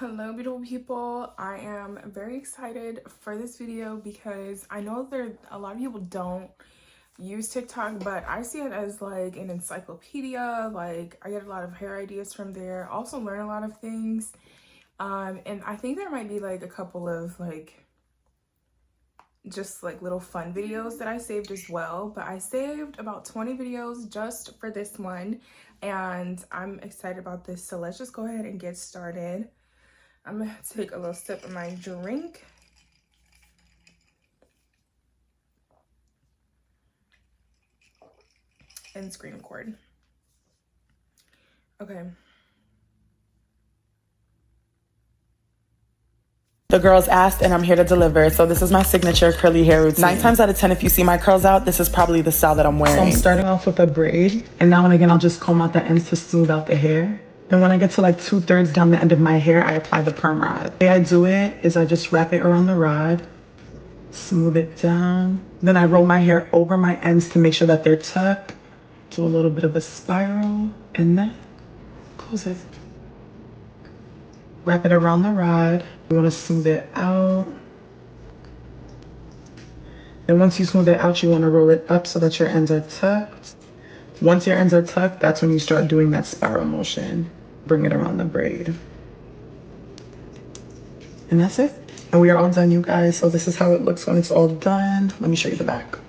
Hello beautiful people, I am very excited for this video because I know a lot of people don't use TikTok, but I see it as like an encyclopedia. Like I get a lot of hair ideas from there, also learn a lot of things, and I think there might be like a couple of just like little fun videos that I saved as well. But I saved about 20 videos just for this one and I'm excited about this, so let's just go ahead and get started. I'm gonna take a little sip of my drink. And screen record. Okay. The girls asked and I'm here to deliver. So this is my signature curly hair routine. 9 times out of 10, if you see my curls out, this is probably the style that I'm wearing. So I'm starting off with a braid. And now and again, I'll just comb out the ends to smooth out the hair. Then when I get to like 2/3 down the end of my hair, I apply the perm rod. The way I do it is I just wrap it around the rod, smooth it down. Then I roll my hair over my ends to make sure that they're tucked. Do a little bit of a spiral and then close it. Wrap it around the rod. We want to smooth it out. And once you smooth it out, you want to roll it up so that your ends are tucked. Once your ends are tucked, that's when you start doing that spiral motion. Bring it around the braid. And that's it. And we are all done, you guys. So this is how it looks when it's all done. Let me show you the back.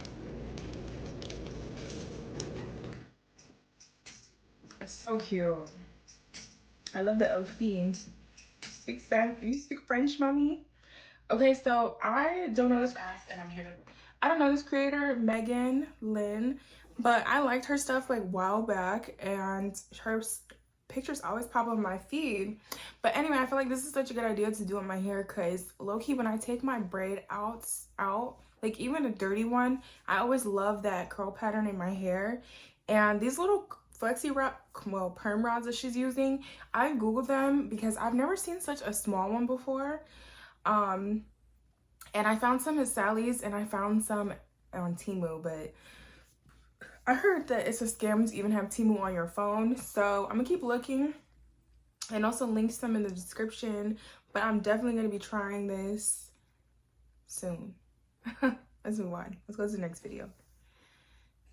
It's so cute. I love the outfit. Speak Spanish. You speak French, mommy? Okay, so I don't know this and I'm here to I don't know this creator, Megan Lynn, but I liked her stuff like a while back and her pictures always pop up on my feed. But anyway, I feel like this is such a good idea to do on my hair because low-key when I take my braid out, like even a dirty one, I always love that curl pattern in my hair. And these little perm rods that she's using, I googled them because I've never seen such a small one before. And I found some at Sally's and I found some on Temu, but I heard that it's a scam to even have Temu on your phone. So I'm gonna keep looking and also link some in the description, but I'm definitely gonna be trying this soon. Let's move on. Let's go to the next video.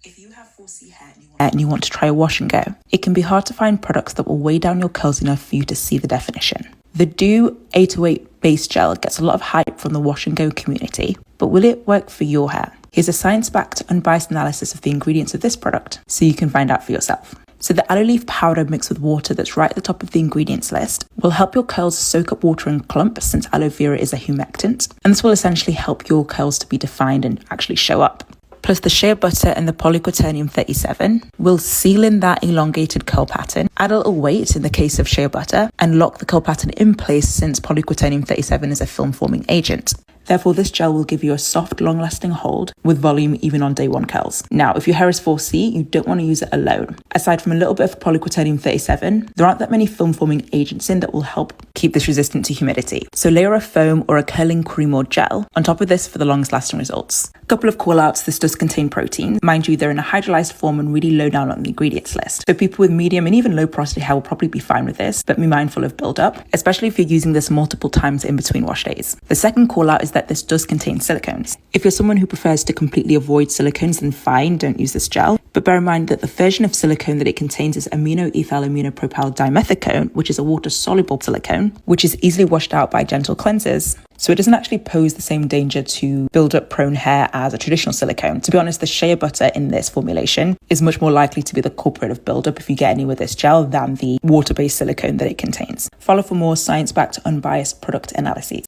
If you have 4C hair and you want to try a wash and go, it can be hard to find products that will weigh down your curls enough for you to see the definition. The Doux 808 Base Gel gets a lot of hype from the wash and go community, but will it work for your hair? Here's a science-backed, unbiased analysis of the ingredients of this product so you can find out for yourself. So the aloe leaf powder mixed with water that's right at the top of the ingredients list will help your curls soak up water and clump since aloe vera is a humectant, and this will essentially help your curls to be defined and actually show up. Plus the shea butter and the polyquaternium-37 will seal in that elongated curl pattern, add a little weight in the case of shea butter, and lock the curl pattern in place since polyquaternium-37 is a film-forming agent. Therefore, this gel will give you a soft, long-lasting hold with volume even on day one curls. Now, if your hair is 4C, you don't want to use it alone. Aside from a little bit of polyquaternium-37, there aren't that many film-forming agents in that will help keep this resistant to humidity. So layer a foam or a curling cream or gel on top of this for the longest lasting results. A couple of call-outs, this does contain protein. Mind you, they're in a hydrolyzed form and really low down on the ingredients list. So people with medium and even low porosity hair will probably be fine with this, but be mindful of buildup, especially if you're using this multiple times in between wash days. The second call-out is that this does contain silicones. If you're someone who prefers to completely avoid silicones, then fine, don't use this gel. But bear in mind that the version of silicone that it contains is amino-ethyl aminopropyl dimethicone, which is a water-soluble silicone, which is easily washed out by gentle cleansers. So it doesn't actually pose the same danger to build-up prone hair as a traditional silicone. To be honest, the shea butter in this formulation is much more likely to be the culprit of build-up if you get any with this gel than the water-based silicone that it contains. Follow for more science-backed, unbiased product analyses.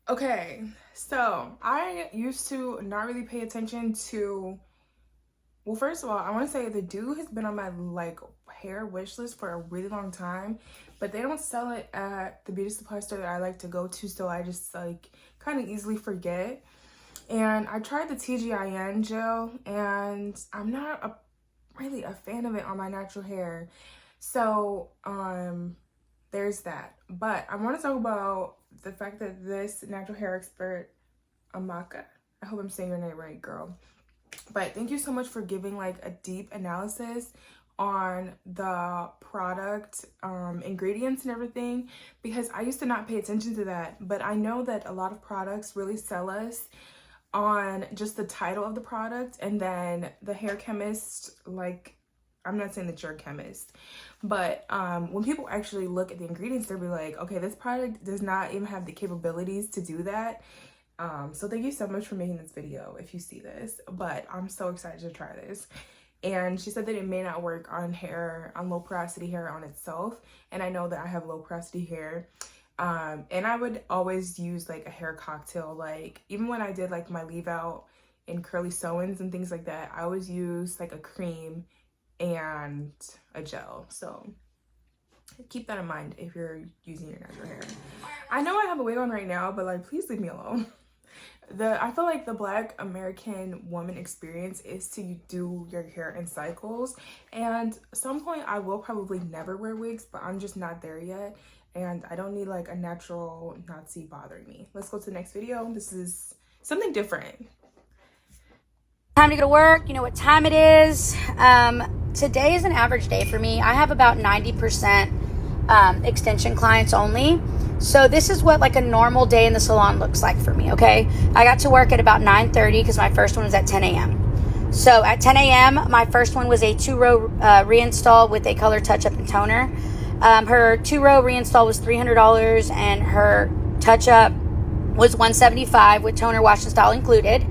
Okay, so I used to not really pay attention to, well, first of all, I want to say the Doux has been on my hair wish list for a really long time, but they don't sell it at the beauty supply store that I like to go to, so I just kind of easily forget. And I tried the TGIN gel and I'm not really a fan of it on my natural hair. So there's that. But I want to talk about the fact that this natural hair expert, Amaka, I hope I'm saying your name right, girl, but thank you so much for giving a deep analysis on the product ingredients and everything, because I used to not pay attention to that, but I know that a lot of products really sell us on just the title of the product, and then the hair chemist, like, I'm not saying that you're a chemist, but when people actually look at the ingredients, they'll be like, okay, this product does not even have the capabilities to do that. So thank you so much for making this video if you see this, but I'm so excited to try this. And she said that it may not work on hair, on low porosity hair on itself, and I know that I have low porosity hair. And I would always use like a hair cocktail, like even when I did like my leave out in curly sew-ins and things like that, I always use like a cream and a gel. So keep that in mind if you're using your natural hair. I know I have a wig on right now, but like, please leave me alone. I feel like the Black American woman experience is to do your hair in cycles, and at some point I will probably never wear wigs, but I'm just not there yet, and I don't need like a natural Nazi bothering me. Let's go to the next video. This is something different. Time to go to work. You know what time it is. Today is an average day for me. I have about 90% extension clients only. So this is what like a normal day in the salon looks like for me, okay? I got to work at about 9:30 because my first one was at 10 a.m. So at 10 a.m., my first one was a 2-row reinstall with a color touch-up and toner. Her 2-row reinstall was $300 and her touch-up was $175 with toner, wash, and style included.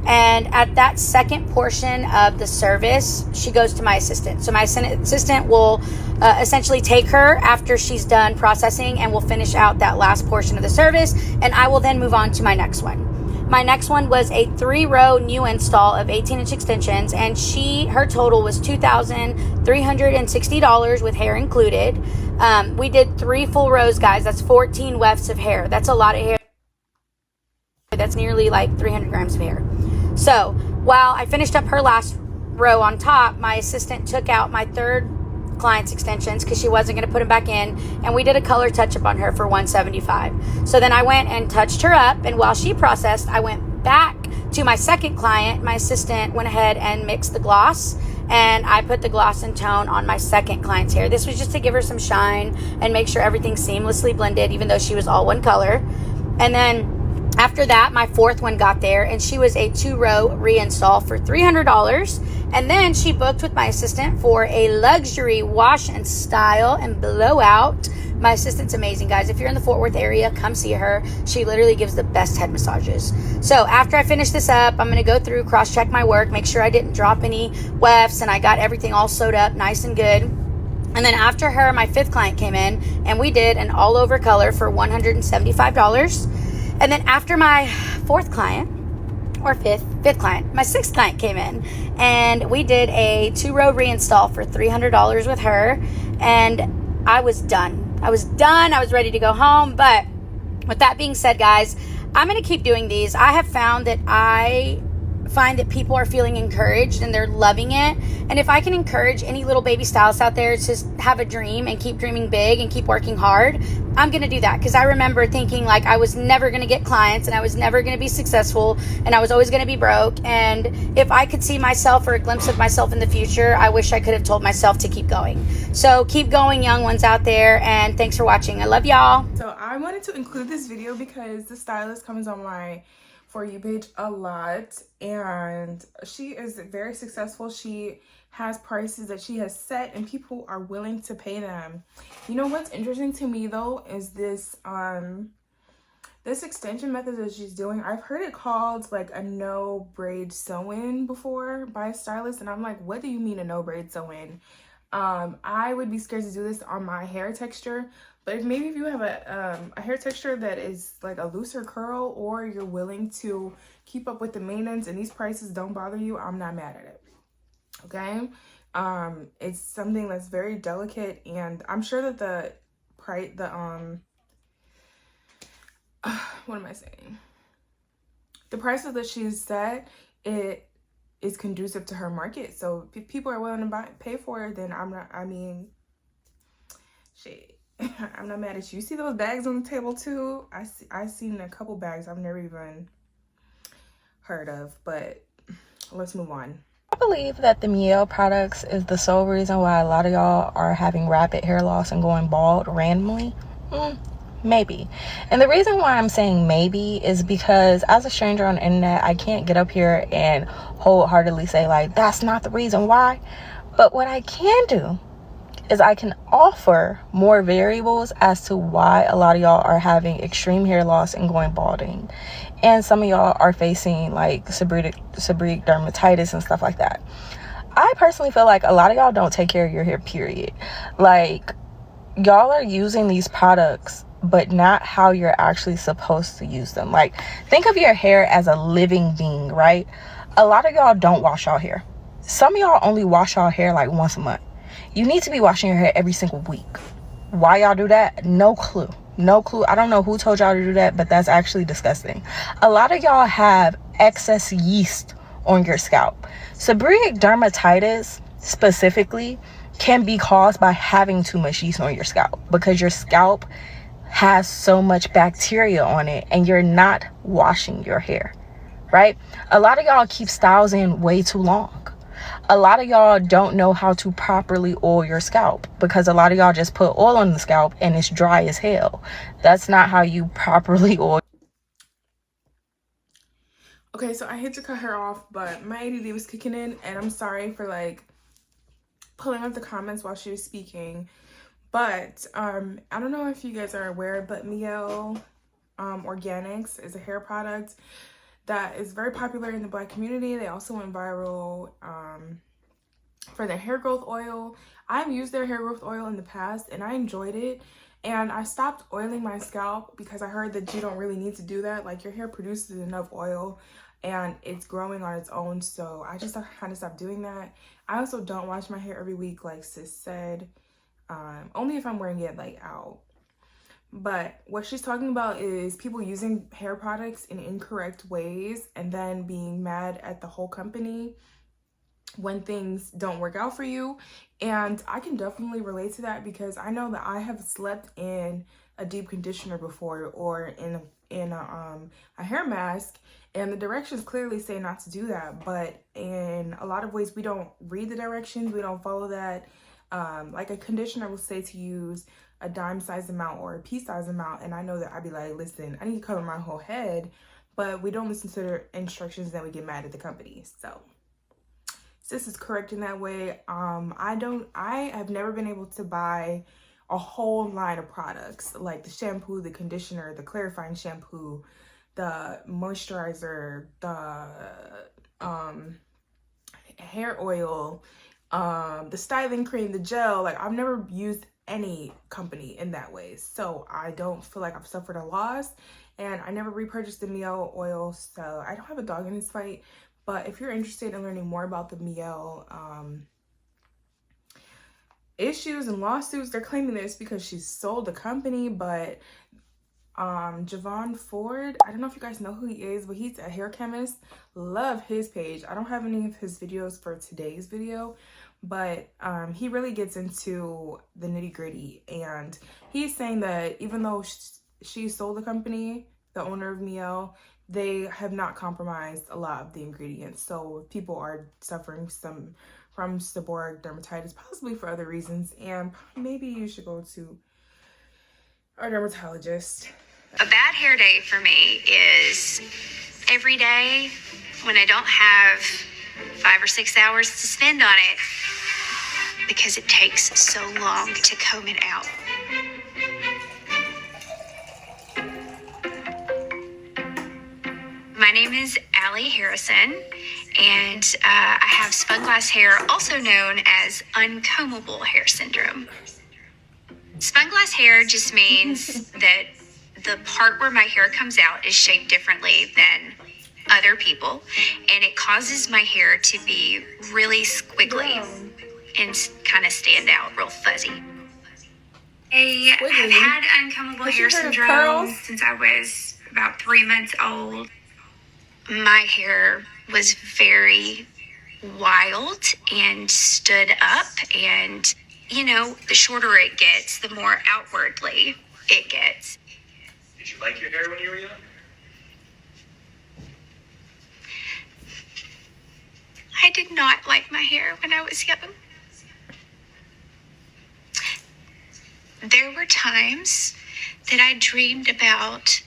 And at that second portion of the service, she goes to my assistant. So my assistant will essentially take her after she's done processing, and will finish out that last portion of the service. And I will then move on to my next one. My next one was a 3-row new install of 18-inch extensions, and her total was $2,360 with hair included. We did 3 full rows, guys. That's 14 wefts of hair. That's a lot of hair. That's nearly like 300 grams of hair. So while I finished up her last row on top, my assistant took out my third client's extensions because she wasn't going to put them back in, and we did a color touch-up on her for $175. So then I went and touched her up, and while she processed, I went back to my second client. My assistant went ahead and mixed the gloss, and I put the gloss and tone on my second client's hair. This was just to give her some shine and make sure everything seamlessly blended, even though she was all one color. And then after that, my fourth one got there, and she was a 2-row reinstall for $300. And then she booked with my assistant for a luxury wash and style and blowout. My assistant's amazing, guys. If you're in the Fort Worth area, come see her. She literally gives the best head massages. So after I finish this up, I'm going to go through, cross-check my work, make sure I didn't drop any wefts, and I got everything all sewed up nice and good. And then after her, my 5th client came in, and we did an all-over color for $175. And then after my 4th client, or fifth client, my 6th client came in, and we did a 2-row reinstall for $300 with her, and I was done. I was ready to go home. But with that being said, guys, I'm going to keep doing these. I have found that people are feeling encouraged and they're loving it. And if I can encourage any little baby stylists out there to have a dream and keep dreaming big and keep working hard, I'm going to do that. Because I remember thinking like I was never going to get clients, and I was never going to be successful, and I was always going to be broke. And if I could see myself or a glimpse of myself in the future, I wish I could have told myself to keep going. So keep going, young ones out there, and thanks for watching. I love y'all. So I wanted to include this video because the stylist comes on my For You page a lot, and she is very successful. She has prices that she has set, and people are willing to pay them. You know what's interesting to me though is this this extension method that she's doing. I've heard it called like a no braid sew-in before by a stylist, and I'm like, what do you mean a no braid sew-in? I would be scared to do this on my hair texture, but if you have a hair texture that is like a looser curl, or you're willing to keep up with the maintenance and these prices don't bother you, I'm not mad at it. Okay, it's something that's very delicate, and I'm sure that the what am I saying? The prices that she's set, it is conducive to her market. So if people are willing to pay for it, then I'm not. I mean, shit, I'm not mad at you. See those bags on the table too? I seen a couple bags I've never even heard of, but let's move on. I believe that the Mielle products is the sole reason why a lot of y'all are having rapid hair loss and going bald randomly. Maybe. And the reason why I'm saying maybe is because as a stranger on the internet, I can't get up here and wholeheartedly say like that's not the reason why. But what I can do is I can offer more variables as to why a lot of y'all are having extreme hair loss and going balding, and some of y'all are facing like seborrheic dermatitis and stuff like that. I personally feel like a lot of y'all don't take care of your hair, period. Like, y'all are using these products but not how you're actually supposed to use them. Like, think of your hair as a living being, right? A lot of y'all don't wash y'all hair. Some of y'all only wash y'all hair like once a month. You need to be washing your hair every single week. Why y'all do that? No clue. I don't know who told y'all to do that, but that's actually disgusting. A lot of y'all have excess yeast on your scalp. Seborrheic dermatitis specifically can be caused by having too much yeast on your scalp, because your scalp has so much bacteria on it and you're not washing your hair, right? A lot of y'all keep styles in way too long. A lot of y'all don't know how to properly oil your scalp, because a lot of y'all just put oil on the scalp and it's dry as hell. That's not how you properly oil. Okay, so I hate to cut her off, but my ADD was kicking in, and I'm sorry for like pulling up the comments while she was speaking. But I don't know if you guys are aware, but Mielle Organics is a hair product that is very popular in the Black community. They also went viral for their hair growth oil. I've used their hair growth oil in the past and I enjoyed it. And I stopped oiling my scalp because I heard that you don't really need to do that. Like, your hair produces enough oil and it's growing on its own. So I just kind of stopped doing that. I also don't wash my hair every week, like sis said. Only if I'm wearing it like out. But what she's talking about is people using hair products in incorrect ways and then being mad at the whole company when things don't work out for you. And I can definitely relate to that, because I know that I have slept in a deep conditioner before, or in a hair mask, and the directions clearly say not to do that. But in a lot of ways, we don't read the directions, we don't follow that. Like, a conditioner will say to use a dime size amount or a pea size amount, and I know that I'd be like, listen, I need to cover my whole head, but we don't listen to the instructions, then we get mad at the company. So sis is correct in that way. I have never been able to buy a whole line of products, like the shampoo, the conditioner, the clarifying shampoo, the moisturizer, the hair oil, the styling cream, the gel. Like, I've never used any company in that way, so I don't feel like I've suffered a loss, and I never repurchased the Mielle oil, so I don't have a dog in this fight. But if you're interested in learning more about the Mielle issues and lawsuits, they're claiming this because she sold the company. But Javon Ford, I don't know if you guys know who he is, but he's a hair chemist. Love his page. I don't have any of his videos for today's video, but he really gets into the nitty-gritty, and he's saying that even though she sold the company, the owner of Mielle, they have not compromised a lot of the ingredients. So people are suffering from seborrheic dermatitis, possibly for other reasons, and maybe you should go to a dermatologist. A bad hair day for me is every day when I don't have 5 or 6 hours to spend on it, because it takes so long to comb it out. My name is Allie Harrison, and I have spun glass hair, also known as uncombable hair syndrome. Spun glass hair just means that the part where my hair comes out is shaped differently than other people, and it causes my hair to be really squiggly and kind of stand out real fuzzy. I have had uncombable hair syndrome since I was about 3 months old. My hair was very wild and stood up, and you know, the shorter it gets, the more outwardly it gets. Did you like your hair when you were young? I did not like my hair when I was young. There were times that I dreamed about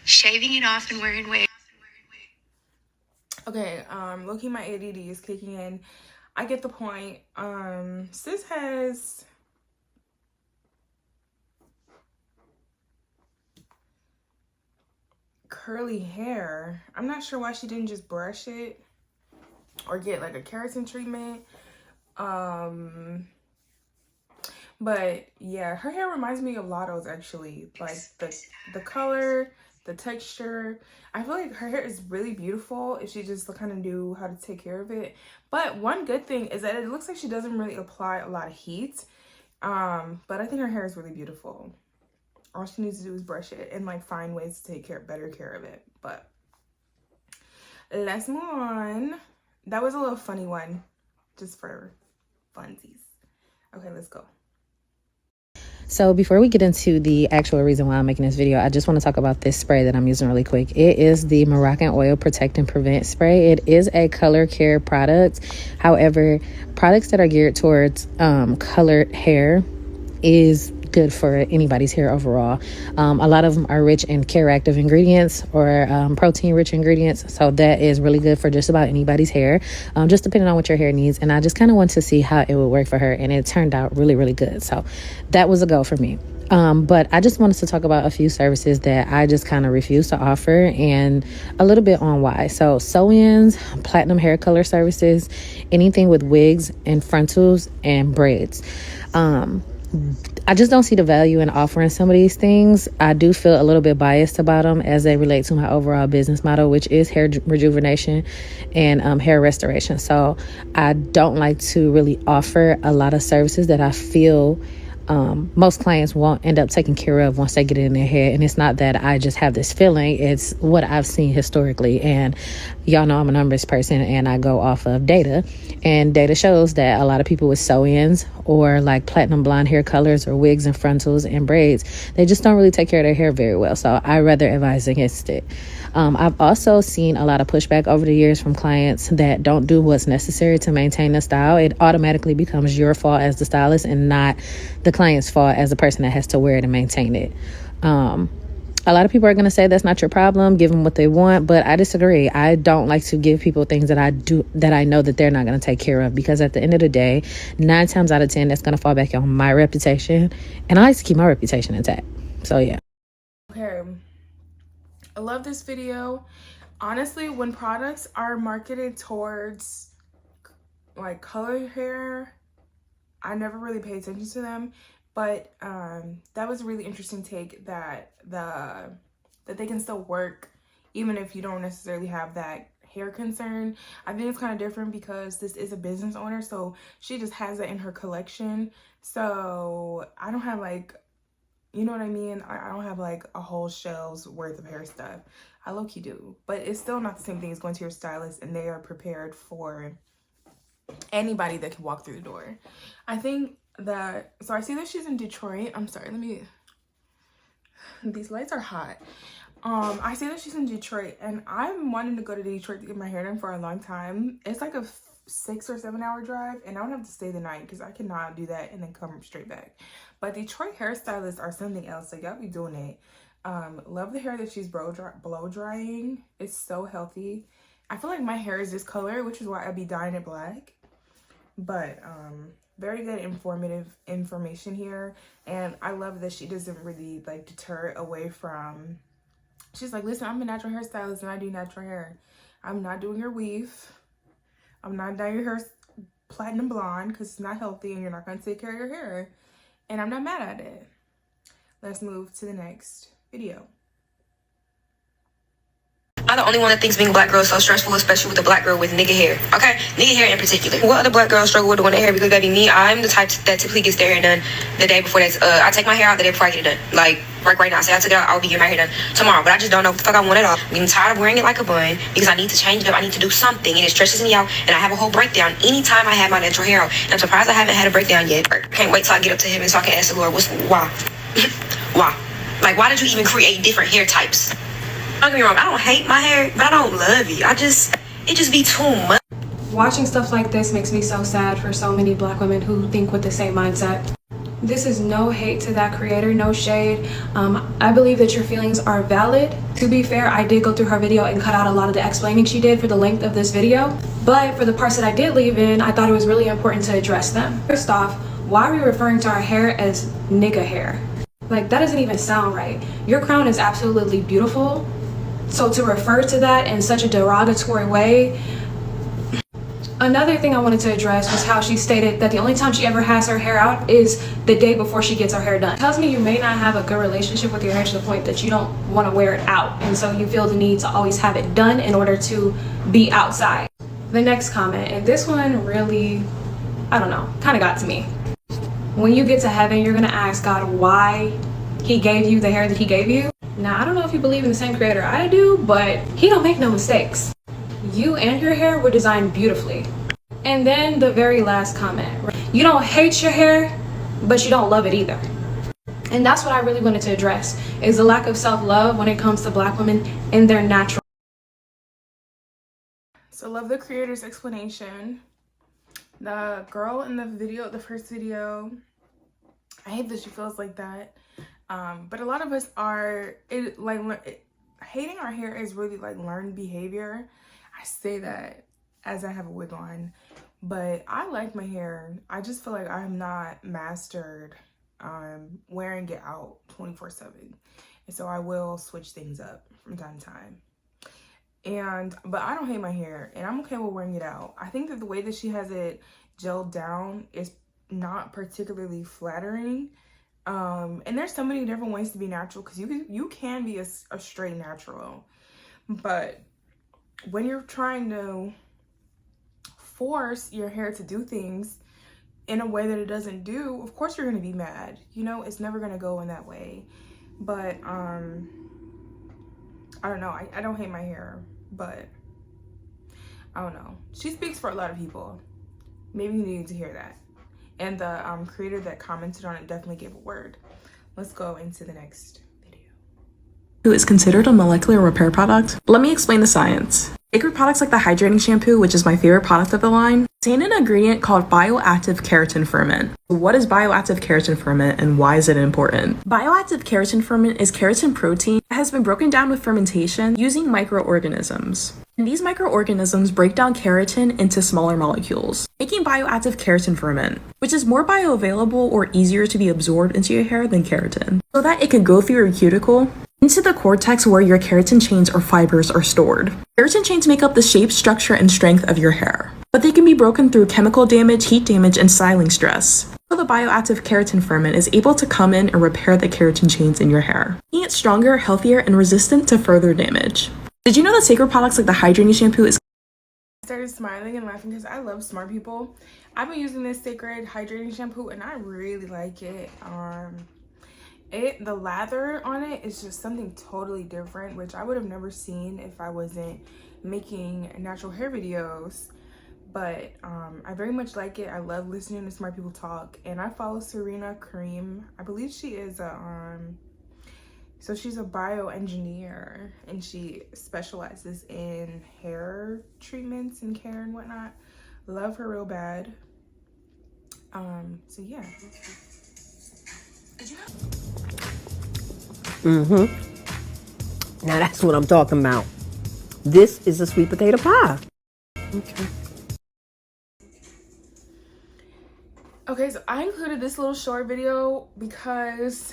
shaving it off and wearing wigs. Okay, low-key my ADD is kicking in. I get the point. Sis has curly hair. I'm not sure why she didn't just brush it or get like a keratin treatment. But yeah, her hair reminds me of Lotto's actually. Like the color, the texture. I feel like her hair is really beautiful if she just kind of knew how to take care of it. But one good thing is that it looks like she doesn't really apply a lot of heat. But I think her hair is really beautiful. All she needs to do is brush it and like find ways to take better care of it. But let's move on. That was a little funny one, just for funsies. Okay, let's go. So before we get into the actual reason why I'm making this video, I just want to talk about this spray that I'm using really quick. It is the Moroccan Oil Protect and Prevent Spray. It is a color care product. However, products that are geared towards colored hair is good for anybody's hair overall. A lot of them are rich in care active ingredients or protein rich ingredients, so that is really good for just about anybody's hair, just depending on what your hair needs. And I just kind of want to see how it would work for her, and it turned out really good. So that was a go for me. But I just wanted to talk about a few services that I just kind of refuse to offer and a little bit on why. So sew-ins, platinum hair color services, anything with wigs and frontals and braids. I just don't see the value in offering some of these things. I do feel a little bit biased about them as they relate to my overall business model, which is hair rejuvenation and hair restoration. So I don't like to really offer a lot of services that I feel most clients won't end up taking care of once they get it in their head. And it's not that I just have this feeling, it's what I've seen historically. And y'all know I'm a numbers person and I go off of data, and data shows that a lot of people with sew-ins or like platinum blonde hair colors or wigs and frontals and braids, they just don't really take care of their hair very well. So I rather advise against it. I've also seen a lot of pushback over the years from clients that don't do what's necessary to maintain the style. It automatically becomes your fault as the stylist and not the client's fault as the person that has to wear it and maintain it. A lot of people are going to say that's not your problem, give them what they want, but I disagree. I don't like to give people things that I know that they're not going to take care of, because at the end of the day, 9 times out of 10, that's going to fall back on my reputation, and I like to keep my reputation intact. So yeah. Okay, I love this video. Honestly, when products are marketed towards like colored hair, I never really pay attention to them. But that was a really interesting take that they can still work even if you don't necessarily have that hair concern. I think it's kind of different because this is a business owner, so she just has it in her collection. So I don't have like, you know what I mean? I don't have like a whole shelf's worth of hair stuff. I low-key do, but it's still not the same thing as going to your stylist and they are prepared for anybody that can walk through the door. I think that, so I see that she's in Detroit. I'm sorry, these lights are hot. I see that she's in Detroit, and I'm wanting to go to Detroit to get my hair done for a long time. It's like a 6 or 7 hour drive, and I would have to stay the night because I cannot do that and then come straight back. But Detroit hairstylists are something else, so y'all be doing it. Love the hair that she's blow drying. It's so healthy. I feel like my hair is this color, which is why I'd be dyeing it black. But very good information here, and I love that she doesn't really like deter away from. She's like, listen, I'm a natural hairstylist and I do natural hair. I'm not doing your weave. I'm not dyeing your hair platinum blonde because it's not healthy and you're not going to take care of your hair, and I'm not mad at it. Let's move to the next video. I'm the only one that thinks being a black girl is so stressful, especially with a black girl with nigga hair. Okay? Nigga hair in particular. What other black girls struggle with doing their hair? Because that be me. I'm the type that typically gets their hair done the day before that's I take my hair out the day before I get it done. Like right now. I say I took it out, I'll be getting my hair done tomorrow. But I just don't know what the fuck I want at all. I'm getting tired of wearing it like a bun because I need to change it up. I need to do something, and it stresses me out, and I have a whole breakdown anytime I have my natural hair out. And I'm surprised I haven't had a breakdown yet. Can't wait till I get up to heaven so I can ask the Lord, why? Why? Like, why did you even create different hair types? Don't get me wrong, I don't hate my hair, but I don't love it. It just be too much. Watching stuff like this makes me so sad for so many black women who think with the same mindset. This is no hate to that creator, no shade. I believe that your feelings are valid. To be fair, I did go through her video and cut out a lot of the explaining she did for the length of this video. But for the parts that I did leave in, I thought it was really important to address them. First off, why are we referring to our hair as nigga hair? Like, that doesn't even sound right. Your crown is absolutely beautiful. So to refer to that in such a derogatory way. Another thing I wanted to address was how she stated that the only time she ever has her hair out is the day before she gets her hair done. It tells me you may not have a good relationship with your hair to the point that you don't want to wear it out. And so you feel the need to always have it done in order to be outside. The next comment, and this one really, I don't know, kind of got to me. When you get to heaven, you're going to ask God why he gave you the hair that he gave you. Now, I don't know if you believe in the same creator I do, but he don't make no mistakes. You and your hair were designed beautifully. And then the very last comment. You don't hate your hair, but you don't love it either. And that's what I really wanted to address, is the lack of self-love when it comes to black women in their natural. So love the creator's explanation. The girl in the video, the first video, I hate that she feels like that. But a lot of us are, hating our hair is really like learned behavior. I say that as I have a wig on, but I like my hair. I just feel like I'm not mastered wearing it out 24/7. And so I will switch things up from time to time. But I don't hate my hair, and I'm okay with wearing it out. I think that the way that she has it gelled down is not particularly flattering. And there's so many different ways to be natural, because you can be a straight natural. But when you're trying to force your hair to do things in a way that it doesn't do, of course you're going to be mad. You know, it's never going to go in that way. But I don't know. I don't hate my hair, but I don't know. She speaks for a lot of people. Maybe you needed to hear that. And the creator that commented on it definitely gave a word. Let's go into the next video. Is considered a molecular repair product. Let me explain the science. Sacred products like the hydrating shampoo, which is my favorite product of the line, contain an ingredient called bioactive keratin ferment. What is bioactive keratin ferment and why is it important? Bioactive keratin ferment is keratin protein that has been broken down with fermentation using microorganisms. And these microorganisms break down keratin into smaller molecules, making bioactive keratin ferment, which is more bioavailable or easier to be absorbed into your hair than keratin, so that it can go through your cuticle into the cortex where your keratin chains or fibers are stored. Keratin chains make up the shape, structure, and strength of your hair, but they can be broken through chemical damage, heat damage, and styling stress. So the bioactive keratin ferment is able to come in and repair the keratin chains in your hair, making it stronger, healthier, and resistant to further damage. Did you know that sacred products like the hydrating shampoo is... I started smiling and laughing because I love smart people. I've been using this sacred hydrating shampoo and I really like it. The lather on it is just something totally different, which I would have never seen if I wasn't making natural hair videos. But I very much like it. I love listening to smart people talk, and I follow Serena Cream. I believe she is so she's a bioengineer and she specializes in hair treatments and care and whatnot. Love her real bad. So yeah. Now that's what I'm talking about. This is a sweet potato pie. Okay, so I included this little short video because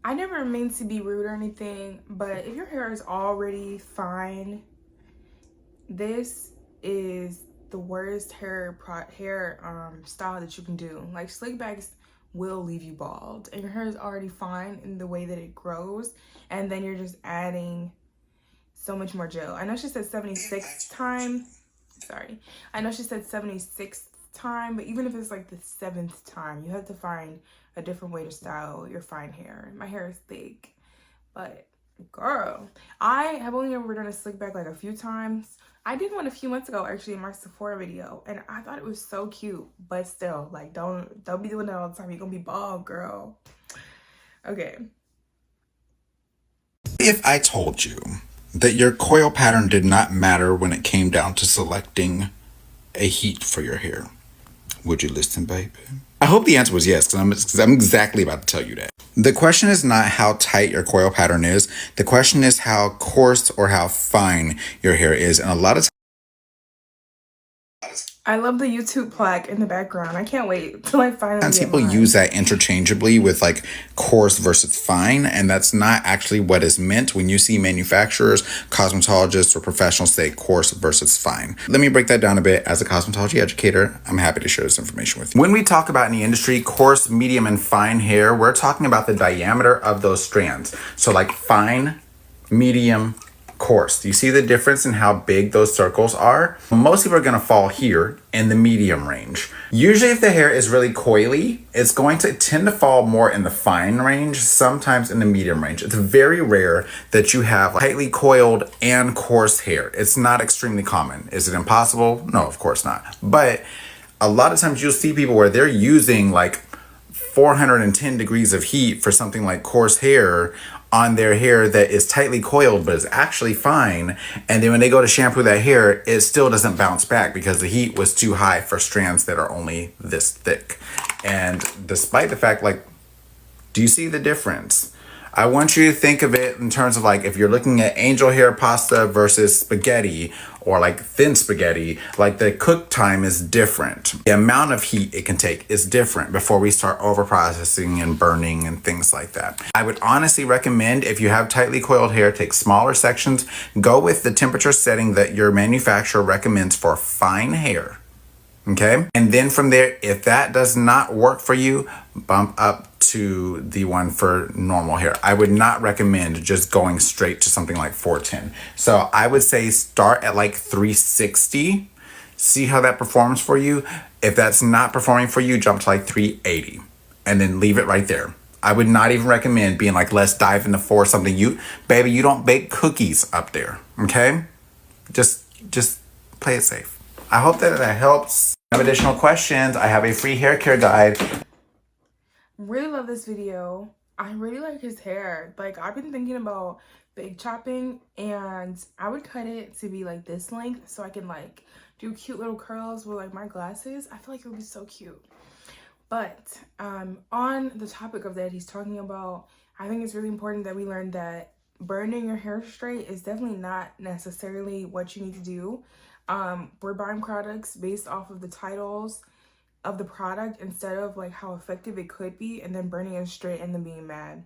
I never mean to be rude or anything, but if your hair is already fine, this is the worst hair style that you can do. Like, slick backs will leave you bald, and your hair is already fine in the way that it grows, and then you're just adding so much more gel. I know she said 76th time. Sorry. I know she said 76th time, but even if it's like the 7th time, you have to find a different way to style your fine hair. My hair is thick, but girl, I have only ever done a slick back like a few times. I did one a few months ago, actually, in my Sephora video, and I thought it was so cute, but still, like, don't be doing that all the time. You're gonna be bald, girl. Okay. If I told you that your coil pattern did not matter when it came down to selecting a heat for your hair? Would you listen, baby? I hope the answer was yes, because I'm exactly about to tell you that. The question is not how tight your coil pattern is. The question is how coarse or how fine your hair is. And a lot of times, I love the YouTube plaque in the background. I can't wait till I finally get people mine. use that interchangeably with like coarse versus fine, and that's not actually what is meant when you see manufacturers, cosmetologists, or professionals say coarse versus fine. Let me break that down a bit. As a cosmetology educator, I'm happy to share this information with you. When we talk about in the industry coarse, medium, and fine hair, we're talking about the diameter of those strands. So like fine, medium, coarse. Do you see the difference in how big those circles are? Most people are going to fall here in the medium range. Usually if the hair is really coily, it's going to tend to fall more in the fine range, sometimes in the medium range. It's very rare that you have tightly coiled and coarse hair. It's not extremely common. Is it impossible? No, of course not. But a lot of times you'll see people where they're using like 410 degrees of heat for something like coarse hair on their hair that is tightly coiled but is actually fine, and then when they go to shampoo that hair, it still doesn't bounce back because the heat was too high for strands that are only this thick. And despite the fact, like, do you see the difference? I want you to think of it in terms of like if you're looking at angel hair pasta versus spaghetti or like thin spaghetti, like the cook time is different. The amount of heat it can take is different before we start over processing and burning and things like that. I would honestly recommend if you have tightly coiled hair, take smaller sections, go with the temperature setting that your manufacturer recommends for fine hair. Okay, and then from there, if that does not work for you, bump up to the one for normal hair. I would not recommend just going straight to something like 410. So I would say start at like 360, see how that performs for you. If that's not performing for you, jump to like 380 and then leave it right there. I would not even recommend being like, let's dive into 4 something. You don't bake cookies up there, okay? Just play it safe. I hope that helps. If you have additional questions, I have a free hair care guide. Really love this video. I really like his hair. Like, I've been thinking about big chopping, and I would cut it to be like this length so I can like do cute little curls with like my glasses. I feel like it would be so cute. But on the topic of that he's talking about, I think it's really important that we learn that burning your hair straight is definitely not necessarily what you need to do. We're buying products based off of the titles of the product instead of like how effective it could be, and then burning it straight and then being mad.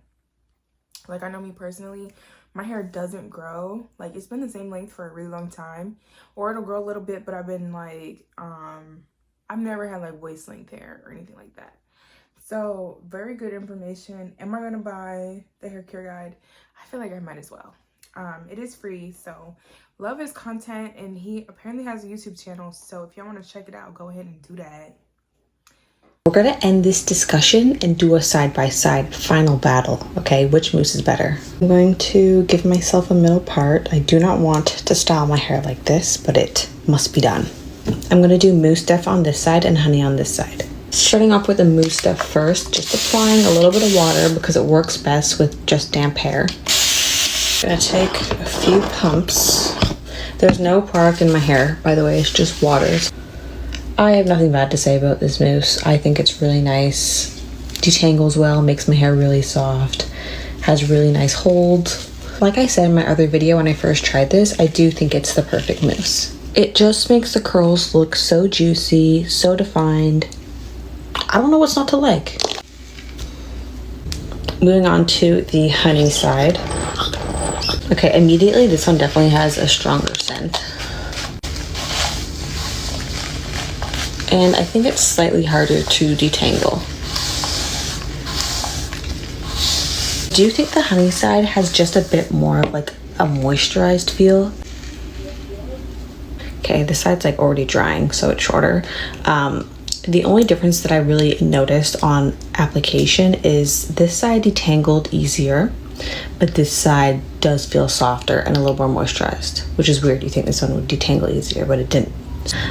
Like, I know me personally, my hair doesn't grow. Like, it's been the same length for a really long time, or it'll grow a little bit, but I've been like I've never had like waist length hair or anything like that. So very good information. Am I gonna buy the hair care guide? I feel like I might as well. It is free, so love his content, and he apparently has a YouTube channel, so if y'all want to check it out, go ahead and do that. We're gonna end this discussion and do a side-by-side final battle, okay? Which mousse is better? I'm going to give myself a middle part. I do not want to style my hair like this, but it must be done. I'm gonna do mousse def on this side and honey on this side. Starting off with the mousse def first, just applying a little bit of water because it works best with just damp hair. I'm gonna take a few pumps. There's no product in my hair, by the way, it's just waters. I have nothing bad to say about this mousse. I think it's really nice, detangles well, makes my hair really soft, has really nice hold. Like I said in my other video when I first tried this, I do think it's the perfect mousse. It just makes the curls look so juicy, so defined. I don't know what's not to like. Moving on to the honey side. Okay, immediately this one definitely has a stronger scent. And I think it's slightly harder to detangle. Do you think the honey side has just a bit more of like a moisturized feel? Okay, this side's like already drying, so it's shorter. The only difference that I really noticed on application is this side detangled easier, but this side does feel softer and a little more moisturized, which is weird. You think this one would detangle easier, but it didn't.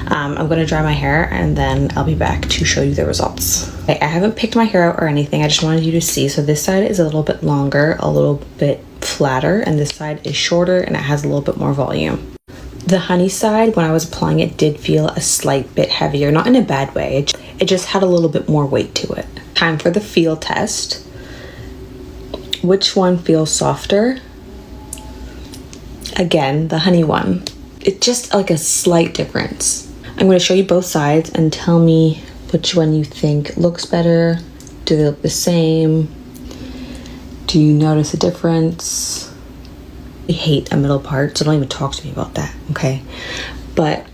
I'm going to dry my hair and then I'll be back to show you the results. Okay, I haven't picked my hair out or anything. I just wanted you to see. So this side is a little bit longer, a little bit flatter and this side is shorter and it has a little bit more volume. The honey side, when I was applying it, did feel a slight bit heavier, not in a bad way. It just had a little bit more weight to it. Time for the feel test. Which one feels softer? Again, the honey one. It's just like a slight difference. I'm going to show you both sides and tell me which one you think looks better. Do they look the same? Do you notice a difference? I hate a middle part, so don't even talk to me about that, okay? But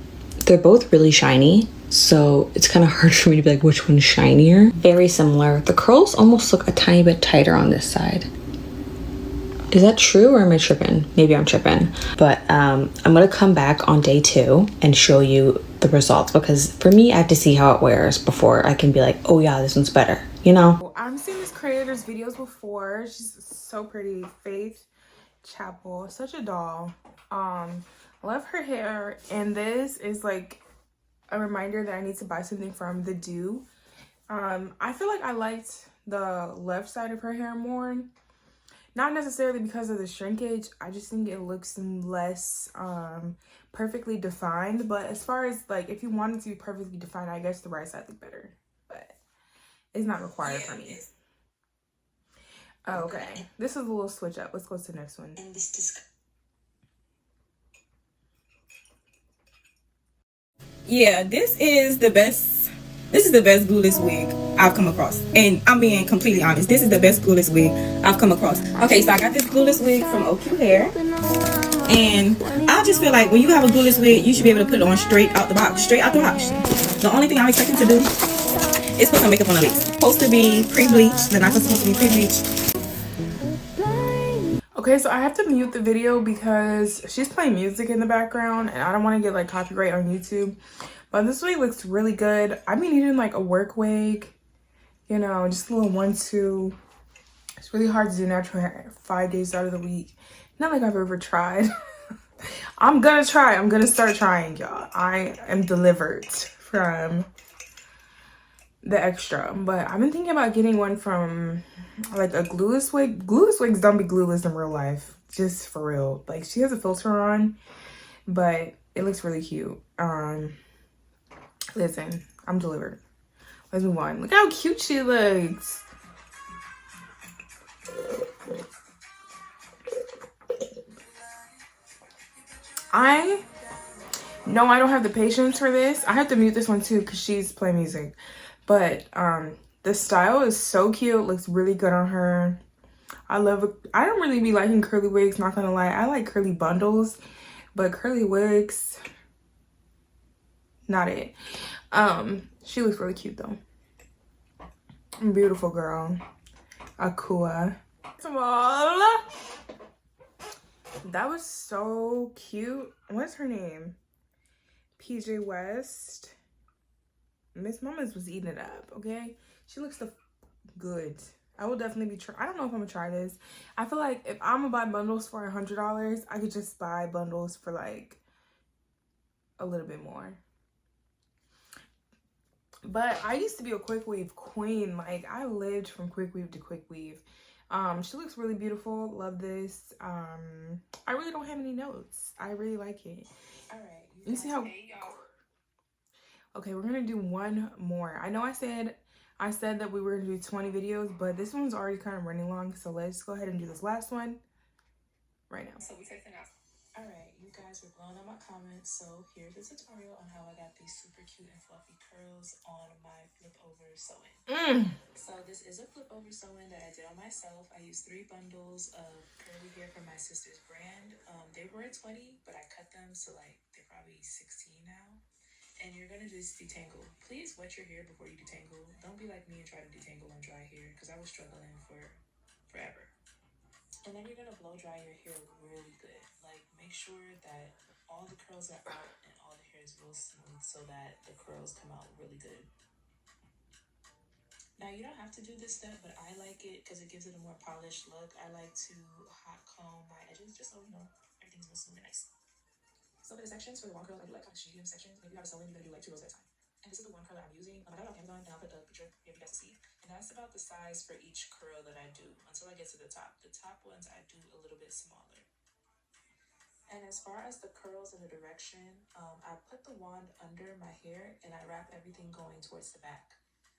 they're both really shiny, so it's kind of hard for me to be like, which one's shinier? Very similar. The curls almost look a tiny bit tighter on this side. Is that true or am I tripping? Maybe I'm tripping. But I'm gonna come back on day 2 and show you the results, because for me, I have to see how it wears before I can be like, oh yeah, this one's better, you know? I've seen this creator's videos before. She's so pretty. Faith Chapel, such a doll. Love her hair, and this is like a reminder that I need to buy something from the Doux. I feel like I liked the left side of her hair more. Not necessarily because of the shrinkage. I just think it looks less perfectly defined. But as far as like, if you wanted to be perfectly defined, I guess the right side looked better. But it's not required for me. Oh, okay. This is a little switch up. Let's go to the next one. Yeah, this is the best glueless wig I've come across, and I'm being completely honest, this is the best glueless wig I've come across. Okay, so I got this glueless wig from OQ Hair, and I just feel like when you have a glueless wig, you should be able to put it on straight out the box. The only thing I'm expecting to do is put some makeup on the base. Supposed to be pre-bleached. The knife is supposed to be pre-bleached. Okay, so I have to mute the video because she's playing music in the background and I don't want to get like copyright on YouTube. But this wig looks really good. I've been needing like a work wig, you know, just a little 1-2. It's really hard to do natural hair 5 days out of the week. Not like I've ever tried. I'm gonna try. I'm gonna start trying, y'all. I am delivered from the extra, but I've been thinking about getting one from like a glueless wig. Glueless wigs don't be glueless in real life, just for real. Like, she has a filter on, but it looks really cute. Listen, I'm delivered. Let's move on. Look how cute she looks. I know I don't have the patience for this. I have to mute this one too because she's playing music. But the style is so cute. Looks really good on her. I love it. I don't really be liking curly wigs, not gonna lie. I like curly bundles, but curly wigs, not it. She looks really cute though. Beautiful girl. Akua. Small. That was so cute. What's her name? PJ West. Miss Mamas was eating it up, okay? She looks so good. I will definitely be I don't know if I'm gonna try this. I feel like if I'm gonna buy bundles for $100, I could just buy bundles for like a little bit more. But I used to be a quick weave queen. Like, I lived from quick weave to quick weave. She looks really beautiful. Love this. I really don't have any notes. I really like it. All right. You see how... Okay, we're gonna do one more. I know I said that we were gonna do 20 videos, but this one's already kind of running long, so let's go ahead and do this last one right now. So we take the next. All right, you guys were blowing up my comments, so here's a tutorial on how I got these super cute and fluffy curls on my flip over sewing. So this is a flip over sewing that I did on myself. I used 3 bundles of curly hair from my sister's brand. They were 20, but I cut them, so like they're probably 16 now. And you're gonna just detangle. Please wet your hair before you detangle. Don't be like me and try to detangle on dry hair, because I was struggling for forever. And then you're gonna blow dry your hair really good. Like, make sure that all the curls are out and all the hair is real smooth so that the curls come out really good. Now, you don't have to do this step, but I like it because it gives it a more polished look. I like to hot comb my edges just so, you know, everything's real smooth and nice. So for the sections, for the one curl, I do like kind of medium sections. If you have a sewing, you're gonna do like 2 rows at a time. And this is the one curl that I'm using. I got it off Amazon, and I'll put the picture here for you guys to see. And that's about the size for each curl that I do until I get to the top. The top ones I do a little bit smaller. And as far as the curls and the direction, I put the wand under my hair and I wrap everything going towards the back.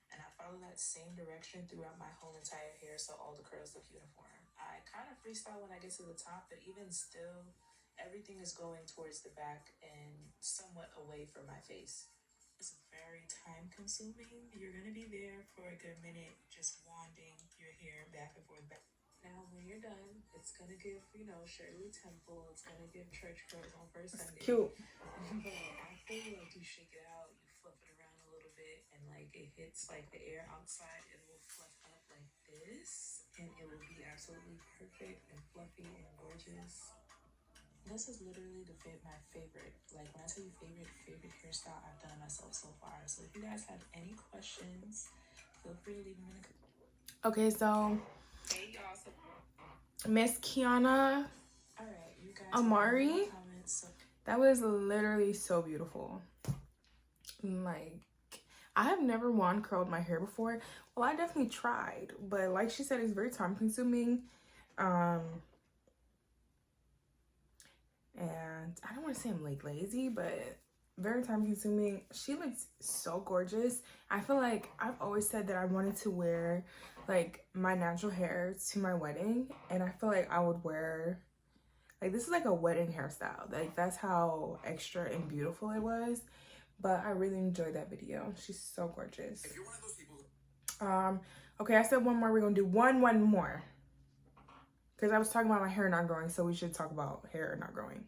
And I follow that same direction throughout my whole entire hair so all the curls look uniform. I kind of freestyle when I get to the top, but even still, everything is going towards the back and somewhat away from my face. It's very time consuming. You're going to be there for a good minute just wanding your hair back and forth. Now, when you're done, it's gonna give, you know, Shirley Temple. It's gonna give church curls on first Sunday. Cute. But after, like, you shake it out, you fluff it around a little bit, and like it hits like the air outside, it will fluff up like this, and it will be absolutely perfect and fluffy and gorgeous. This is literally my favorite. Like, when I tell you favorite hairstyle I've done myself so far. So if you guys have any questions, feel free to leave them in the comments. Okay, so Miss Kiana Amari, that was literally so beautiful. Like, I have never wand curled my hair before. Well, I definitely tried, but like she said, it's very time consuming. And I don't want to say I'm like lazy, but very time consuming. She looks so gorgeous. I feel like I've always said that I wanted to wear like my natural hair to my wedding, and I feel like I would wear, like, this is like a wedding hairstyle. Like, that's how extra and beautiful it was. But I really enjoyed that video. She's so gorgeous. If you're one of those people okay, I said one more. We're gonna do one more, because I was talking about my hair not growing, so we should talk about hair not growing.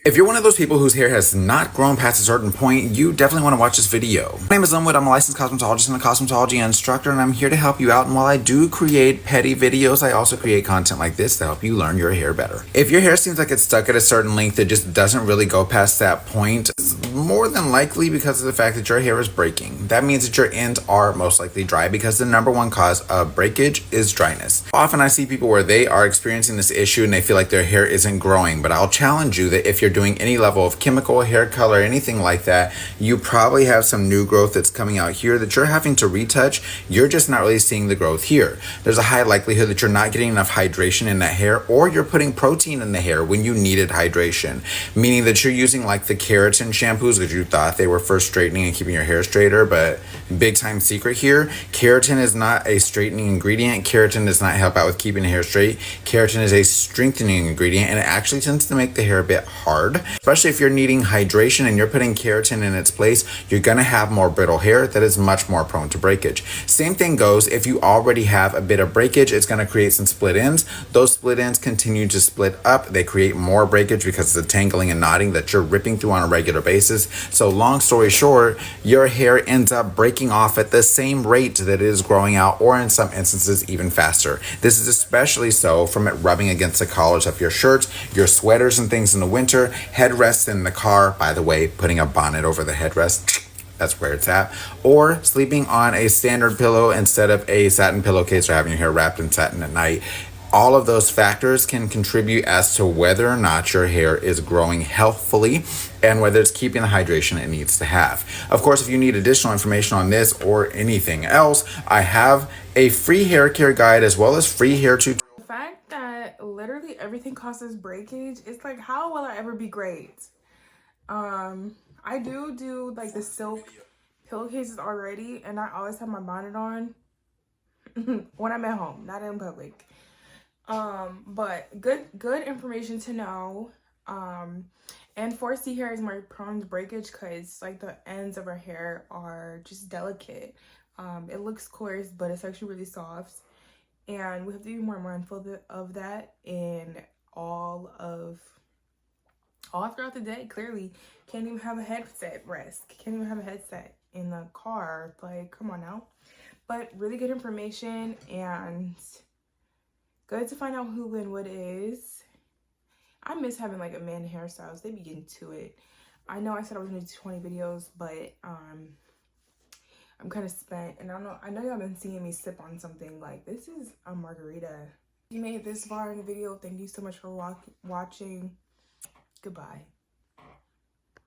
If you're one of those people whose hair has not grown past a certain point, you definitely want to watch this video. My name is Linwood. I'm a licensed cosmetologist and a cosmetology instructor, and I'm here to help you out. And while I do create petty videos, I also create content like this to help you learn your hair better. If your hair seems like it's stuck at a certain length that just doesn't really go past that point, it's more than likely because of the fact that your hair is breaking. That means that your ends are most likely dry, because the #1 cause of breakage is dryness. Often I see people where they are experiencing this issue and they feel like their hair isn't growing, but I'll challenge you that if you're doing any level of chemical, hair color, anything like that, you probably have some new growth that's coming out here that you're having to retouch. You're just not really seeing the growth here. There's a high likelihood that you're not getting enough hydration in that hair, or you're putting protein in the hair when you needed hydration, meaning that you're using like the keratin shampoos because you thought they were for straightening and keeping your hair straighter. But big time secret here, keratin is not a straightening ingredient. Keratin does not help out with keeping the hair straight. Keratin is a strengthening ingredient, and it actually tends to make the hair a bit hard. Especially if you're needing hydration and you're putting keratin in its place, you're going to have more brittle hair that is much more prone to breakage. Same thing goes if you already have a bit of breakage, it's going to create some split ends. Those split ends continue to split up. They create more breakage because of the tangling and knotting that you're ripping through on a regular basis. So long story short, your hair ends up breaking off at the same rate that it is growing out, or in some instances even faster. This is especially so from it rubbing against the collars of your shirts, your sweaters and things in the winter, headrests in the car. By the way, putting a bonnet over the headrest, that's where it's at. Or sleeping on a standard pillow instead of a satin pillowcase, or having your hair wrapped in satin at night. All of those factors can contribute as to whether or not your hair is growing healthfully and whether it's keeping the hydration it needs to have. Of course, if you need additional information on this or anything else, I have a free hair care guide as well as free hair tutorials. The fact that literally everything causes breakage, it's like, how will I ever be great? I do like the silk pillowcases already, and I always have my bonnet on when I'm at home, not in public. But good information to know. And 4C hair is more prone to breakage because like the ends of our hair are just delicate. It looks coarse, but it's actually really soft, and we have to be more mindful of that in all throughout the day. Clearly, can't even have a headset rest, can't even have a headset in the car. Like, come on now. But really good information, and good to find out who Linwood is. I miss having like a man hairstyles. They be getting to it. I know I said I was gonna do 20 videos, but I'm kind of spent, and I know y'all been seeing me sip on something. Like, this is a margarita. If you made it this far in the video, thank you so much for watching. Goodbye.